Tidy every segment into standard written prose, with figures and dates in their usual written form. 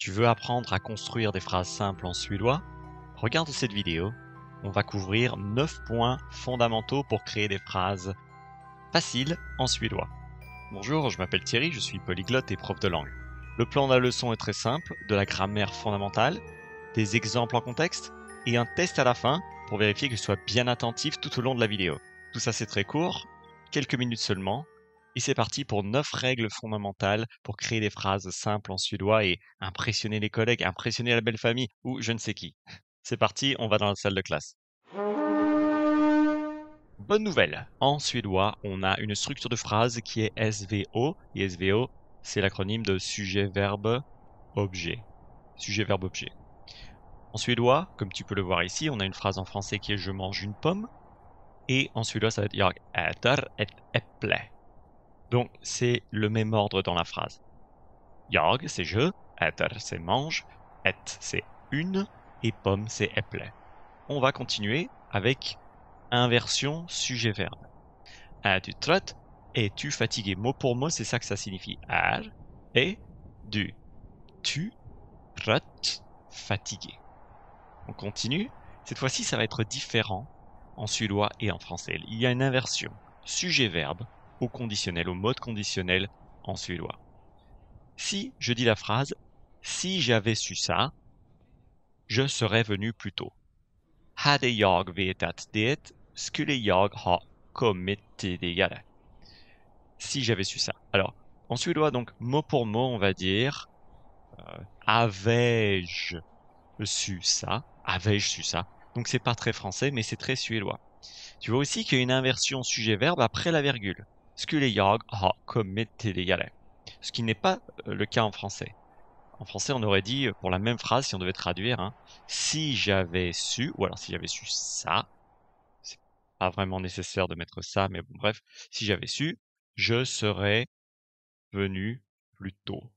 Tu veux apprendre à construire des phrases simples en suédois? Regarde cette vidéo. On va couvrir 9 points fondamentaux pour créer des phrases faciles en suédois. Bonjour, je m'appelle Thierry, je suis polyglotte et prof de langue. Le plan de la leçon est très simple, de la grammaire fondamentale, des exemples en contexte et un test à la fin pour vérifier que tu sois bien attentif tout au long de la vidéo. Tout ça c'est très court, quelques minutes seulement. Et c'est parti pour 9 règles fondamentales pour créer des phrases simples en suédois et impressionner les collègues, impressionner la belle famille ou je ne sais qui. C'est parti, on va dans la salle de classe. Bonne nouvelle, en suédois, on a une structure de phrase qui est SVO, et SVO, c'est l'acronyme de sujet, verbe, objet. Sujet, verbe, objet. En suédois, comme tu peux le voir ici, on a une phrase en français qui est je mange une pomme, et en suédois, ça va être jag äter ett äpple. Donc, c'est le même ordre dans la phrase. Jag, c'est je, äter, c'est mange, ett, c'est une, et pomme, c'est äpple. On va continuer avec inversion sujet-verbe. Es-tu trött? Es-tu fatigué? Mot pour mot, c'est ça que ça signifie. Är et du. Tu, trött, fatigué. On continue. Cette fois-ci, ça va être différent en suédois et en français. Il y a une inversion sujet-verbe au conditionnel, au mode conditionnel en suédois. Si je dis la phrase « Si j'avais su ça, je serais venu plus tôt ». Hade jag vetat det skulle jag ha kommit tidigare. Si j'avais su ça. Alors, en suédois, donc, mot pour mot, on va dire avais-je su ça? Avais-je su ça? Donc, c'est pas très français, mais c'est très suédois. Tu vois aussi qu'il y a une inversion sujet-verbe après la virgule. Skulle jag ha kommit tidigare. Ce qui n'est pas le cas en français. En français, on aurait dit, pour la même phrase, si on devait traduire, si j'avais su, ou alors si j'avais su ça, c'est pas vraiment nécessaire de mettre ça, mais bon, bref, si j'avais su, je serais venu plus tôt.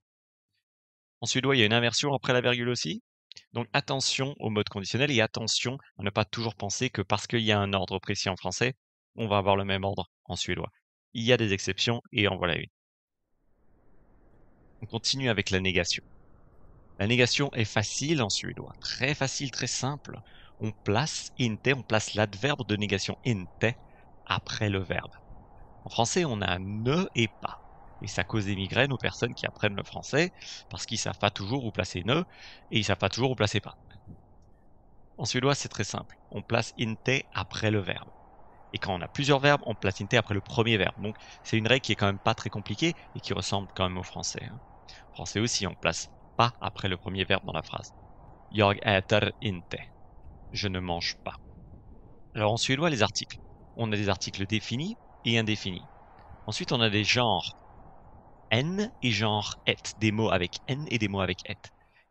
En suédois, il y a une inversion après la virgule aussi. Donc attention au mode conditionnel et attention à ne pas toujours penser que parce qu'il y a un ordre précis en français, on va avoir le même ordre en suédois. Il y a des exceptions et en voilà une. On continue avec la négation. La négation est facile en suédois, très facile, très simple. On place inte, on place l'adverbe de négation inte après le verbe. En français, on a ne et pas. Et ça cause des migraines aux personnes qui apprennent le français parce qu'ils savent pas toujours où placer ne et ils savent pas toujours où placer pas. En suédois, c'est très simple. On place inte après le verbe. Et quand on a plusieurs verbes, on place inte après le premier verbe. Donc, c'est une règle qui est quand même pas très compliquée et qui ressemble quand même au français. En français aussi, on place pas après le premier verbe dans la phrase. Jag äter inte. Je ne mange pas. Alors en suédois, les articles. On a des articles définis et indéfinis. Ensuite, on a des genres n et genre et, des mots avec n et des mots avec et.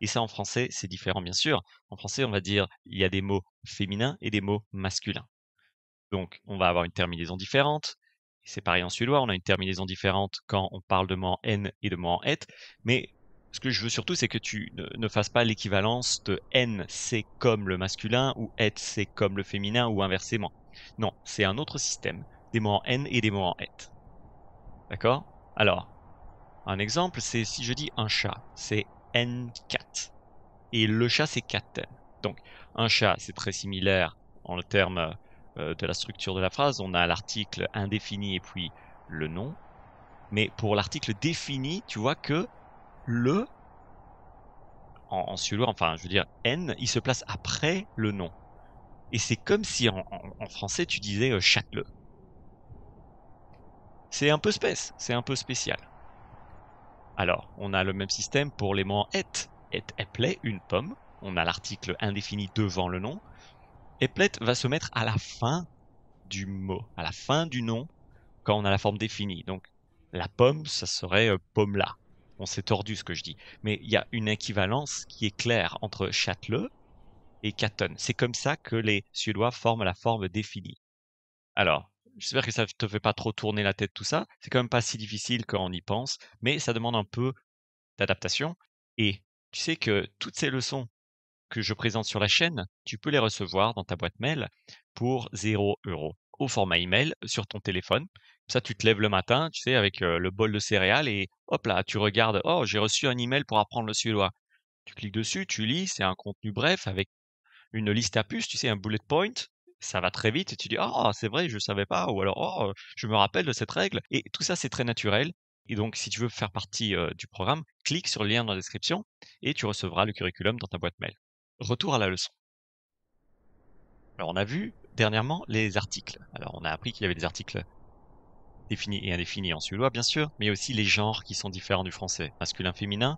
Et ça, en français, c'est différent, bien sûr. En français, on va dire il y a des mots féminins et des mots masculins. Donc, on va avoir une terminaison différente. C'est pareil en suédois, on a une terminaison différente quand on parle de mots en n et de mots en et. Mais ce que je veux surtout, c'est que tu ne fasses pas l'équivalence de n, c'est comme le masculin, ou et, c'est comme le féminin, ou inversement. Non, c'est un autre système. Des mots en n et des mots en et. D'accord? Alors, un exemple, c'est si je dis un chat, c'est n-cat. Et le chat, c'est katten. Donc, un chat, c'est très similaire en termes de la structure de la phrase. On a l'article indéfini et puis le nom. Mais pour l'article défini, tu vois que le, en suédois, enfin, je veux dire, n, il se place après le nom. Et c'est comme si en français, tu disais châteleux. C'est un peu c'est un peu spécial. Alors, on a le même système pour les mots et. Et äpple, une pomme. On a l'article indéfini devant le nom. Äpplet va se mettre à la fin du mot, à la fin du nom, quand on a la forme définie. Donc, la pomme, ça serait pomme là. On s'est tordu ce que je dis. Mais il y a une équivalence qui est claire entre châteleux et katten. C'est comme ça que les Suédois forment la forme définie. Alors, j'espère que ça ne te fait pas trop tourner la tête tout ça. C'est quand même pas si difficile quand on y pense, mais ça demande un peu d'adaptation. Et tu sais que toutes ces leçons que je présente sur la chaîne, tu peux les recevoir dans ta boîte mail pour 0 € au format email sur ton téléphone. Comme ça, tu te lèves le matin, tu sais, avec le bol de céréales et hop là, tu regardes, oh, j'ai reçu un email pour apprendre le suédois. Tu cliques dessus, tu lis, c'est un contenu bref avec une liste à puces, tu sais, un bullet point. Ça va très vite et tu dis ah c'est vrai je savais pas ou alors oh je me rappelle de cette règle et tout ça c'est très naturel et donc si tu veux faire partie du programme, clique sur le lien dans la description et tu recevras le curriculum dans ta boîte mail. Retour à la leçon. Alors on a vu dernièrement les articles. Alors on a appris qu'il y avait des articles définis et indéfinis en suédois bien sûr, mais aussi les genres qui sont différents du français, masculin, féminin.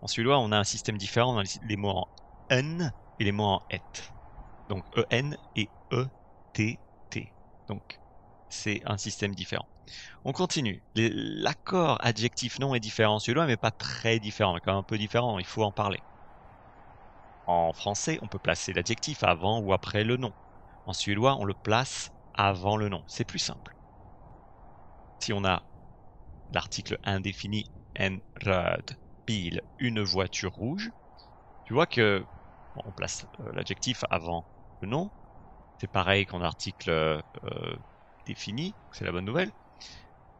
En suédois on a un système différent, on a les mots en en et les mots en et. Donc en et et. Donc, c'est un système différent. On continue. L'accord adjectif-nom est différent en suédois, mais pas très différent, mais quand même un peu différent, il faut en parler. En français, on peut placer l'adjectif avant ou après le nom. En suédois, on le place avant le nom. C'est plus simple. Si on a l'article indéfini en röd bil, une voiture rouge, tu vois que on place l'adjectif avant le nom. C'est pareil qu'en article défini, c'est la bonne nouvelle.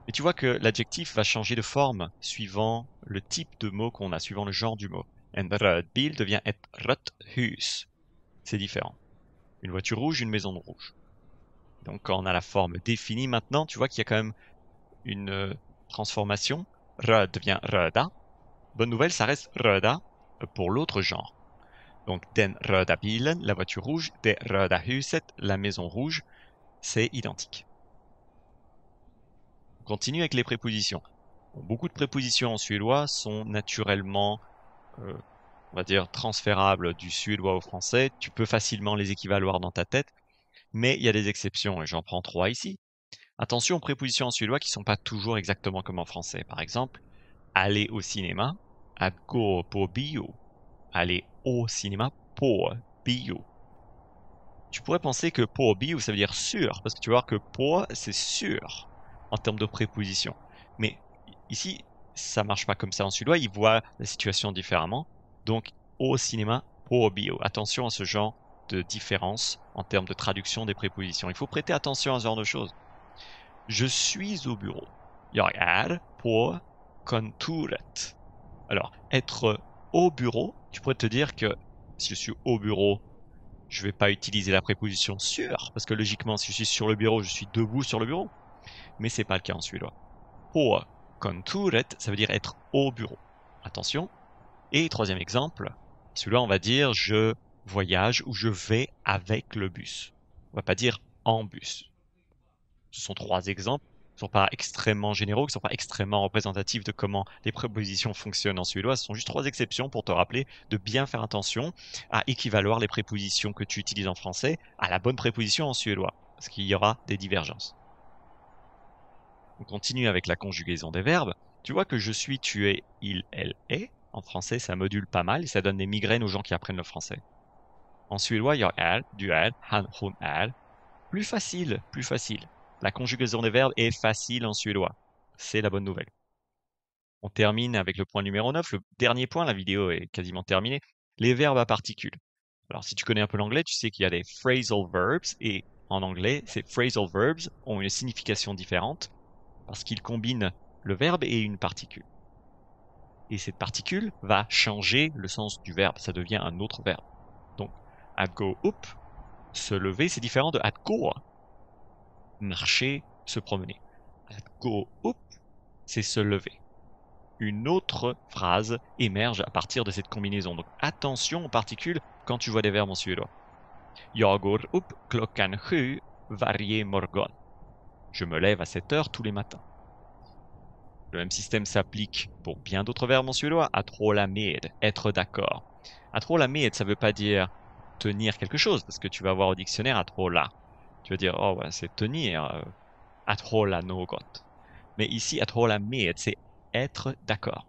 Et tu vois que l'adjectif va changer de forme suivant le type de mot qu'on a, suivant le genre du mot. En röd bil devient ett rött hus. C'est différent. Une voiture rouge, une maison rouge. Donc quand on a la forme définie maintenant, tu vois qu'il y a quand même une transformation. Röd devient röda. Bonne nouvelle, ça reste röda pour l'autre genre. Donc den röda bilen, la voiture rouge, det röda huset, la maison rouge, c'est identique. On continue avec les prépositions. Bon, beaucoup de prépositions en suédois sont naturellement, on va dire, transférables du suédois au français. Tu peux facilement les équivaloir dans ta tête, mais il y a des exceptions, et j'en prends 3 ici. Attention aux prépositions en suédois qui ne sont pas toujours exactement comme en français. Par exemple, aller au cinéma, att gå på bio. Aller au cinéma, på bio. Tu pourrais penser que på bio, ça veut dire sûr, parce que tu vas voir que på, c'est sûr en termes de préposition. Mais ici, ça marche pas comme ça en suédois, ils voient la situation différemment. Donc, au cinéma, på bio. Attention à ce genre de différence en termes de traduction des prépositions. Il faut prêter attention à ce genre de choses. Je suis au bureau. Jag är på kontoret. Alors, être au bureau, tu pourrais te dire que si je suis au bureau, je vais pas utiliser la préposition sur, parce que logiquement, si je suis sur le bureau, je suis debout sur le bureau. Mais c'est pas le cas en suédois. På kontoret, ça veut dire être au bureau. Attention. Et troisième exemple, celui-là, on va dire je voyage ou je vais avec le bus. On va pas dire en bus. Ce sont 3 exemples qui ne sont pas extrêmement généraux, qui ne sont pas extrêmement représentatifs de comment les prépositions fonctionnent en suédois. Ce sont juste 3 exceptions pour te rappeler de bien faire attention à équivaloir les prépositions que tu utilises en français à la bonne préposition en suédois, parce qu'il y aura des divergences. On continue avec la conjugaison des verbes. Tu vois que je suis, tu es, il, elle, est. En français, ça module pas mal et ça donne des migraines aux gens qui apprennent le français. En suédois, jag är, du är, han, hon är. Plus facile, plus facile. La conjugaison des verbes est facile en suédois. C'est la bonne nouvelle. On termine avec le point numéro 9. Le dernier point, la vidéo est quasiment terminée. Les verbes à particules. Alors, si tu connais un peu l'anglais, tu sais qu'il y a des phrasal verbs et en anglais, ces phrasal verbs ont une signification différente parce qu'ils combinent le verbe et une particule. Et cette particule va changer le sens du verbe. Ça devient un autre verbe. Donc, at go up, se lever, c'est différent de at go, marcher, se promener. At go up, c'est se lever. Une autre phrase émerge à partir de cette combinaison. Donc attention aux particules quand tu vois des verbes en suédois. Jag går upp klockan 7 varje morgon. Je me lève à 7 heures tous les matins. Le même système s'applique pour bien d'autres verbes en suédois. Att hålla med, être d'accord. Att hålla med, ça veut pas dire tenir quelque chose, parce que tu vas voir au dictionnaire att hålla. Tu vas dire, oh, ouais, c'est tenir. Att hålla något. Mais ici, att hålla med, c'est être d'accord.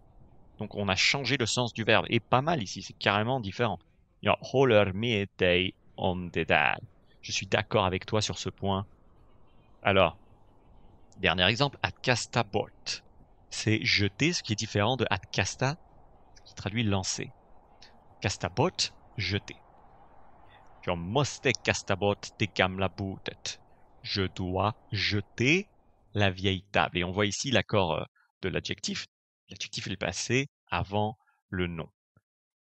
Donc on a changé le sens du verbe. Et pas mal ici, c'est carrément différent. Jag håller med dig om det där. Je suis d'accord avec toi sur ce point. Alors, dernier exemple, att kasta bort. C'est jeter, ce qui est différent de att kasta, qui traduit lancer. Kasta bort, jeter. Jag måste kasta bort det gamla bordet. Je dois jeter la vieille table. Et on voit ici l'accord de l'adjectif. L'adjectif est passé avant le nom.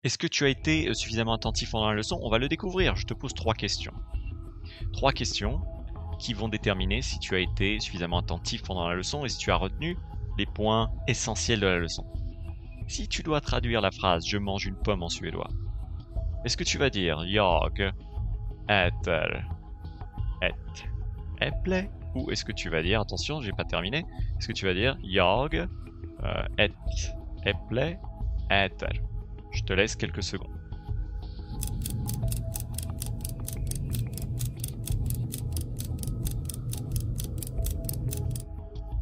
Est-ce que tu as été suffisamment attentif pendant la leçon? On va le découvrir. Je te pose 3 questions. 3 questions qui vont déterminer si tu as été suffisamment attentif pendant la leçon et si tu as retenu les points essentiels de la leçon. Si tu dois traduire la phrase « Je mange une pomme » en suédois, est-ce que tu vas dire « Jag äter ett äpple » ou est-ce que tu vas dire, attention, j'ai pas terminé, est-ce que tu vas dire « Jag ett äpple äter ». Je te laisse quelques secondes.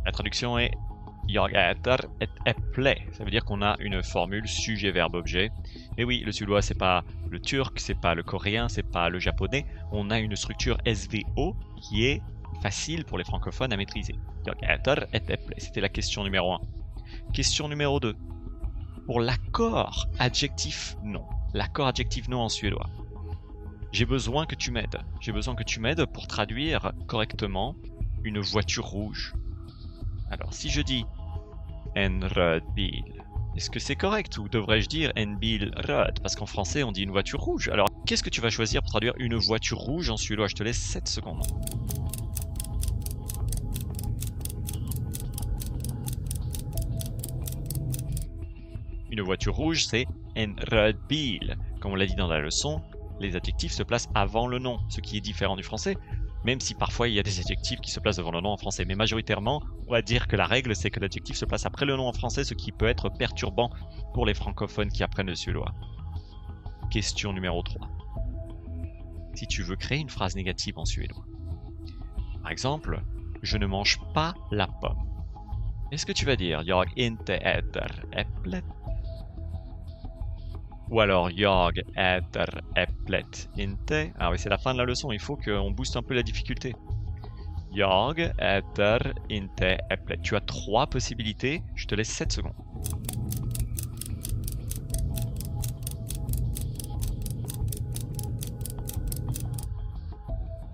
La traduction est Jag äter ett äpple. Ça veut dire qu'on a une formule sujet-verbe-objet. Et oui, le suédois, c'est pas le turc, c'est pas le coréen, c'est pas le japonais. On a une structure SVO qui est facile pour les francophones à maîtriser. Jag äter ett äpple. C'était la question numéro 1. Question numéro 2. Pour l'accord adjectif non. L'accord adjectif non en suédois. J'ai besoin que tu m'aides. J'ai besoin que tu m'aides pour traduire correctement une voiture rouge. Alors, si je dis en röd bil, est-ce que c'est correct ou devrais-je dire en bil röd? Parce qu'en français, on dit une voiture rouge. Alors, qu'est-ce que tu vas choisir pour traduire une voiture rouge en suédois? Je te laisse 7 secondes. Une voiture rouge, c'est en röd bil. Comme on l'a dit dans la leçon, les adjectifs se placent avant le nom, ce qui est différent du français, même si parfois il y a des adjectifs qui se placent devant le nom en français. Mais majoritairement, on va dire que la règle, c'est que l'adjectif se place après le nom en français, ce qui peut être perturbant pour les francophones qui apprennent le suédois. Question numéro 3. Si tu veux créer une phrase négative en suédois, par exemple, je ne mange pas la pomme. Est-ce que tu vas dire Jag inte äter äpplet? Ou alors Jag äter äpplet inte. Ah oui, c'est la fin de la leçon, il faut qu'on booste un peu la difficulté. Jag äter inte äpplet. Tu as 3 possibilités, je te laisse 7 secondes.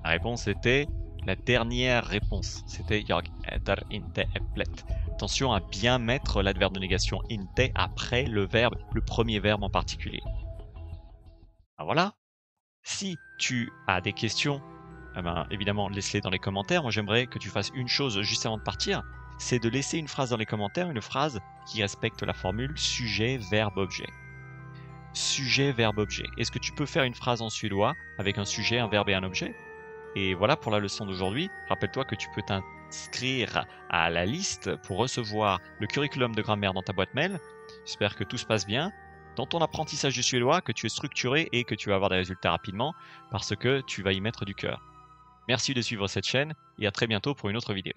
La réponse était la dernière réponse. C'était Jag äter inte äpplet. Attention à bien mettre l'adverbe de négation inte après le verbe, le premier verbe en particulier. Ah, voilà. Si tu as des questions, eh ben, évidemment, laisse-les dans les commentaires. Moi, j'aimerais que tu fasses une chose juste avant de partir, c'est de laisser une phrase dans les commentaires, une phrase qui respecte la formule sujet, verbe, objet. Sujet, verbe, objet. Est-ce que tu peux faire une phrase en suédois avec un sujet, un verbe et un objet? Et voilà pour la leçon d'aujourd'hui. Rappelle-toi que tu peux t'inscrire à la liste pour recevoir le curriculum de grammaire dans ta boîte mail. J'espère que tout se passe bien dans ton apprentissage du suédois, que tu es structuré et que tu vas avoir des résultats rapidement parce que tu vas y mettre du cœur. Merci de suivre cette chaîne et à très bientôt pour une autre vidéo.